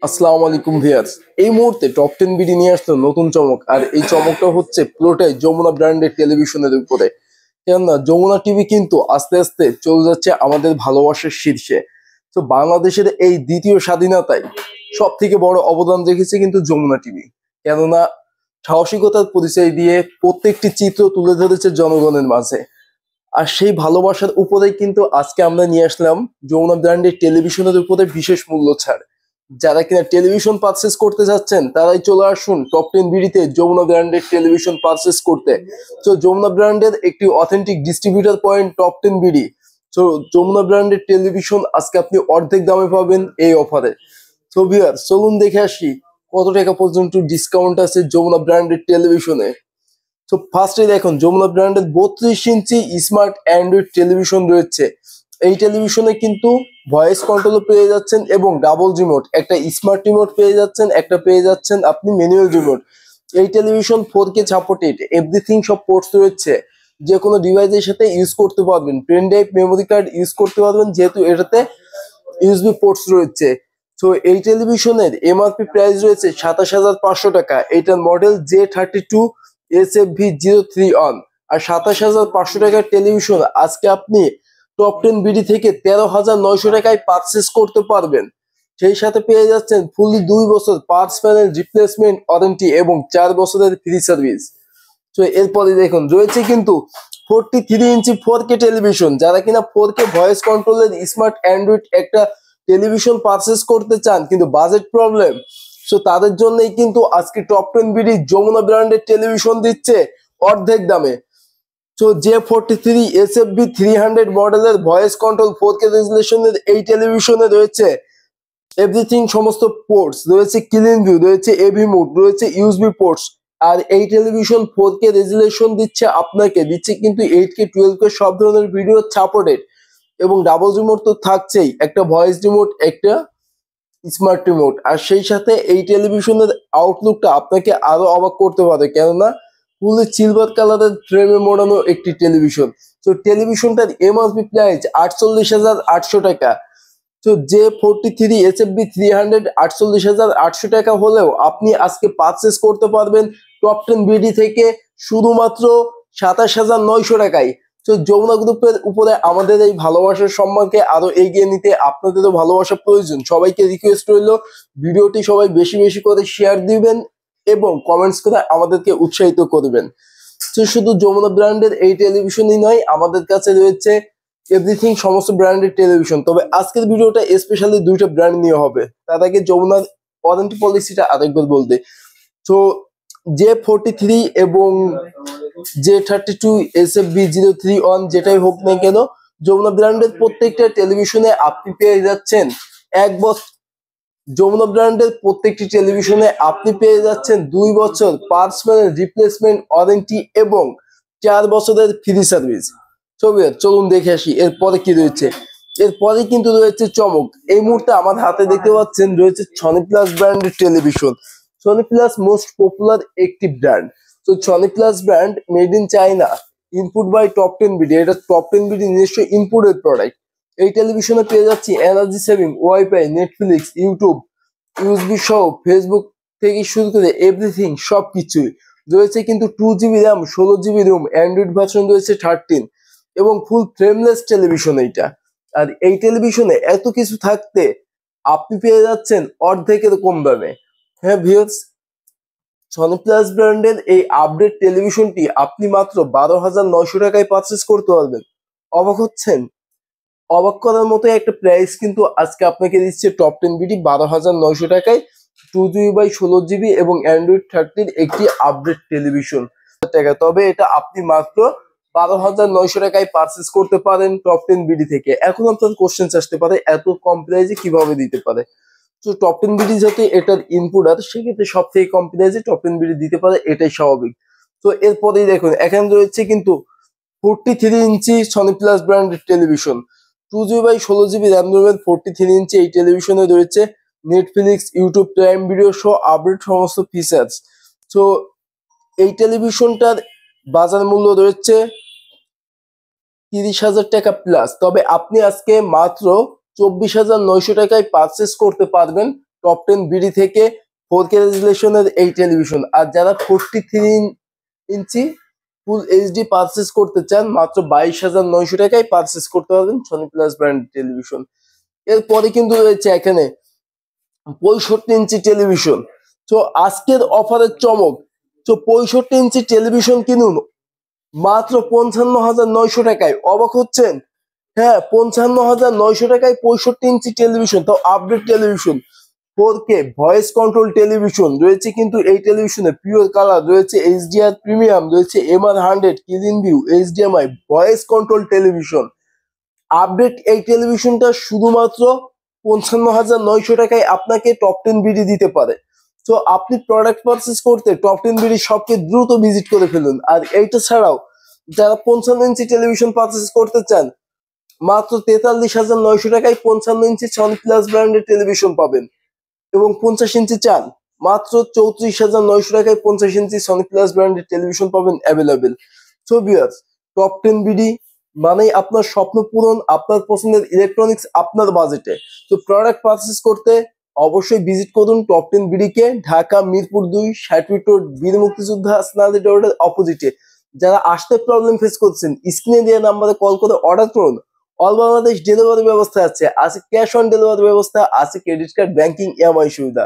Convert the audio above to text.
আসসালামু আলাইকুম ভিউয়ার্স। এই মুহূর্তে টপ 10 বিডি নিয়ে আসলো নতুন চমক, আর এই চমকটা হচ্ছে পুরোটাই যমুনা ব্র্যান্ডের টেলিভিশনের উপরে। কেননা যমুনা টিভি কিন্তু আস্তে আস্তে চলে যাচ্ছে আমাদের ভালোবাসার শীর্ষে। তো বাংলাদেশের এই দ্বিতীয় স্বাধীনতায় সব থেকে বড় অবদান রেখেছে কিন্তু যমুনা টিভি। কেননা সাহসিকতার পরিচয় দিয়ে প্রত্যেকটি চিত্র তুলে ধরেছে জনগণের মাঝে। আর সেই ভালোবাসার উপরেই কিন্তু আজকে আমরা নিয়ে আসলাম যমুনা ব্র্যান্ডের টেলিভিশনের উপরে বিশেষ মূল্য ছাড়। যারা কিনা টেলিভিশন পারচেস করতে যাচ্ছেন তারাই চলে আসুন টপ 10 বিডিতে যমুনা ব্র্যান্ডের টেলিভিশন পারচেস করতে। তো যমুনা ব্র্যান্ডের একটি authentic distributor point top 10 BD. তো যমুনা ব্র্যান্ডের টেলিভিশন আজকে আপনি অর্ধেক দামে পাবেন এই অফারে। তো ভিউয়ার চলুন দেখে আসি কত টাকা পর্যন্ত ডিসকাউন্ট আছে যমুনা ব্র্যান্ডের টেলিভিশনে। তো ফার্স্টে দেখুন যমুনা ব্র্যান্ডের 32 ইঞ্চি স্মার্ট অ্যান্ড্রয়েড টেলিভিশন রয়েছে। এই টেলিভিশনে কিন্তু ভয়েস কন্ট্রোল পেয়ে যাচ্ছেন এবং ডাবল রিমোট, একটা স্মার্ট রিমোট পেয়ে যাচ্ছেন, একটা পেয়ে যাচ্ছেন আপনি ম্যানুয়াল রিমোট। এই টেলিভিশন 4K সাপোর্টেড, এভরিথিং সব পোর্টস রয়েছে, যে কোনো ডিভাইসের সাথে ইউজ করতে পারবেন। Pen drive, memory card use করতে পারবেন যেহেতু এটাতে ইউএসবি পোর্টস রয়েছে। তো এই টেলিভিশনের এমআরপি প্রাইস রয়েছে 27,500 টাকা। এইটার মডেল J32 SFV031। আর 27,500 টাকার টেলিভিশন আজকে আপনি টপ 10 বিডি থেকে 13,900 টাকায় পারচেস করতে পারবেন। সেই সাথে পেয়ে যাচ্ছেন ফুললি 2 বছর পার্টস প্যানেল রিপ্লেসমেন্ট ওয়ারেন্টি এবং 4 বছরের ফ্রি সার্ভিস। তো এরপরে দেখুন রয়েছে কিন্তু 43 ইঞ্চি 4K টেলিভিশন। যারা কিনা 4K ভয়েস কন্ট্রোলের স্মার্ট অ্যান্ড্রয়েড একটা টেলিভিশন পারচেস করতে চান কিন্তু বাজেট প্রবলেম, সো তাদের জন্যই কিন্তু আজকে টপ 10 বিডি যমুনা ব্র্যান্ডের টেলিভিশন দিচ্ছে অর্ধেক দামে। তো J43 SFV300 মডেলের ভয়েস কন্ট্রোল 4K রেজুলেশনের এই টেলিভিশনে রয়েছে এভরিথিং, সমস্ত পোর্টস রয়েছে, ক্লিন ভিউ রয়েছে, এভি মোড রয়েছে, ইউএসবি পোর্টস। আর এই টেলিভিশন 4K রেজুলেশন দিচ্ছে কিন্তু 8K 12K সব ধরনের ভিডিও সাপোর্টেড এবং ডাবল রিমোট তো থাকছেই, একটা ভয়েস রিমোট, একটা স্মার্ট রিমোট। আর সেই সাথে এই টেলিভিশনের আউটলুকটা আপনাকে আরো অবাক করতে পারে, কেননা ফুলি সিলভার কালারের ফ্রেমে মোড়ানো একটি টেলিভিশন। তো টেলিভিশনটার এমআরপি প্রাইস 48,800 টাকা। তো J43 SFV300 48,800 টাকা হলেও আপনি আজকে পারচেস করতে পারবেন টপ 10 বিডি থেকে শুধুমাত্র 27,900 টাকায়। তো যমুনা গ্রুপের উপরে আমাদের এই ভালোবাসার সম্মানকে আরো এগিয়ে নিতে আপনাদেরও ভালোবাসা প্রয়োজন। সবাইকে রিকোয়েস্ট রইল ভিডিওটি সবাই বেশি বেশি করে শেয়ার দিবেন এবং কমেন্টস করে আমাদেরকে উৎসাহিত করবেন। তো শুধু যমুনা ব্র্যান্ডের এই টেলিভিশনই নয়, আমাদের কাছে রয়েছে এভরিথিং সমস্ত ব্র্যান্ডের টেলিভিশন। তবে আজকের ভিডিওটা স্পেশালি দুইটা ব্র্যান্ড নিয়ে হবে। তার আগে যমুনার ওয়ারেন্টি পলিসিটা আরেকবার বলতে, তো J43 এবং J32 SFV031 যেটাই হোক না কেন, যমুনা ব্র্যান্ডের প্রত্যেকটা টেলিভিশনে আপনি পেয়ে যাচ্ছেন 1 বছর। যমুনা ব্র্যান্ডের প্রত্যেকটি টেলিভিশনে আপনি পেয়ে যাচ্ছেন 2 বছর পার্টস প্যানেল রিপ্লেসমেন্ট ওয়ারেন্টি এবং 4 বছরের ফ্রি সার্ভিস। চলুন দেখে আসি এরপরে কি রয়েছে। এরপরে কিন্তু রয়েছে চমক। এই মুহূর্তে আমার হাতে দেখতে পাচ্ছেন রয়েছে সনি প্লাস ব্র্যান্ডের television. Sony plus most popular একটি ব্র্যান্ড। তো Sony plus brand made in China, input by top 10 BD. এটা টপ 10 বিডি নিজস্ব ইনপুটেড প্রোডাক্ট। এই টেলিভিশনে পেয়ে যাচ্ছি energy saving, wifi, Netflix, YouTube, USB সহ ফেসবুক থেকে শুরু করে এভরিথিং সবকিছুই রয়েছে কিন্তু 2GB RAM, 16GB Rome, Android version রয়েছে 13 এবং ফুল ফ্রেমলেস টেলিভিশন এইটা। আর এই টেলিভিশনে এত কিছু থাকতে আপনি পেয়ে যাচ্ছেন অর্ধেকের কম দামে। হ্যাঁ ভিউয়ার্স, সনি প্লাস ব্র্যান্ডের এই আপডেট টেলিভিশনটি আপনি মাত্র 12,900 টাকায় পারচেস করতে পারবেন। অবাক হচ্ছেন? অবাক করার মতো একটা প্রাইস কিন্তু আজকে আপনাকে দিচ্ছে টপ 10 বিডি 12,900 টাকায় 2GB/16GB এবং অ্যান্ড্রয়েড 13 একটি আপডেট টেলিভিশন টাকা। তবে এটা আপনি মাত্র 12,900 টাকায় পারচেস করতে পারেন টপ 10 বিডি থেকে। এখন আপনার কোশ্চেন আসতে পারে এত কম প্রাইসে কিভাবে দিতে পারে। তো টপ 10 বিডি যাতে এটার ইনপুট আছে সেক্ষেত্রে সব থেকে কম প্রাইসে টপ 10 বিডি দিতে পারে, এটাই স্বাভাবিক। তো এরপরেই দেখুন এখানে রয়েছে কিন্তু 43 ইঞ্চি সনি প্লাস ব্র্যান্ডের টেলিভিশন। 2GB/16GB র্যাম রোমের 43 ইঞ্চি এই টেলিভিশনে রয়েছে নেটফ্লিক্স, ইউটিউব, প্রাইম ভিডিও সহ আপডেট সমস্ত ফিচার্স। তো এই টেলিভিশনটার বাজার মূল্য রয়েছে 30,000 টাকা প্লাস। তবে আপনি আজকে মাত্র 24,900 টাকায় পারচেস করতে পারবেন টপ 10 বিডি থেকে 4K রেজুলেশনের এই টেলিভিশন। আর যারা 43 ইঞ্চি ফুল এইচডি পারচেস করতে চান মাত্র 22,900 টাকায় পারচেস করতে পারবেন সনি প্লাস ব্র্যান্ড টেলিভিশন। এরপরে কিন্তু রয়েছে এখানে 65 ইঞ্চি টেলিভিশন। তো আজকের অফারের চমক, তো 65 ইঞ্চি টেলিভিশন কিনুন মাত্র 55,900 টাকায়। অবাক হচ্ছেন? হ্যাঁ, 55,900 টাকায় 65 ইঞ্চি টেলিভিশন, তাও update television. 4K voice control television রয়েছে কিন্তু এই টেলিভিশনে, পিওর কালার রয়েছে, এইচডিআর প্রিমিয়াম রয়েছে, MR100 clean view, HDMI voice control television. Update এই টেলিভিশনটা শুধুমাত্র 55,900 টাকায় আপনাকে টপ 10 বিডি দিতে পারে। তো আপনি প্রোডাক্ট পারচেস করতে টপ 10 বিডি শপকে দ্রুত ভিজিট করে ফেলুন। আর এইটা ছাড়াও যারা 55 ইঞ্চি টেলিভিশন পারচেস করতে চান মাত্র 43,900 টাকায় 55 ইঞ্চি সনি প্লাস ব্র্যান্ডের টেলিভিশন পাবেন। এবং 50 ইঞ্চি চান মাত্র 34,900 টাকায় 50 ইঞ্চি সনি প্লাস ব্র্যান্ডের টেলিভিশন পাবেন available. So viewers, top 10 BD মানেই আপনার স্বপ্ন পূরণ, আপনার পছন্দের ইলেকট্রনিক্স আপনার বাজেটে। তো প্রোডাক্ট পারচেস করতে অবশ্যই ভিজিট করুন টপ 10 বিডি কে, ঢাকা মিরপুর 2 60 ফিট রোড, বীর মুক্তিযোদ্ধা স্নাদি রোডের অপোজিটে। যারা আসতে প্রবলেম ফেস করছেন স্ক্রিনে দেওয়া নাম্বারে কল করে অর্ডার করুন। অল বাংলাদেশ ডেলিভারি ব্যবস্থা আছে ক্যাশ অন ডেলিভারি ব্যবস্থা আছে, ক্রেডিট কার্ড, ব্যাংকিং, ইএমআই সুবিধা।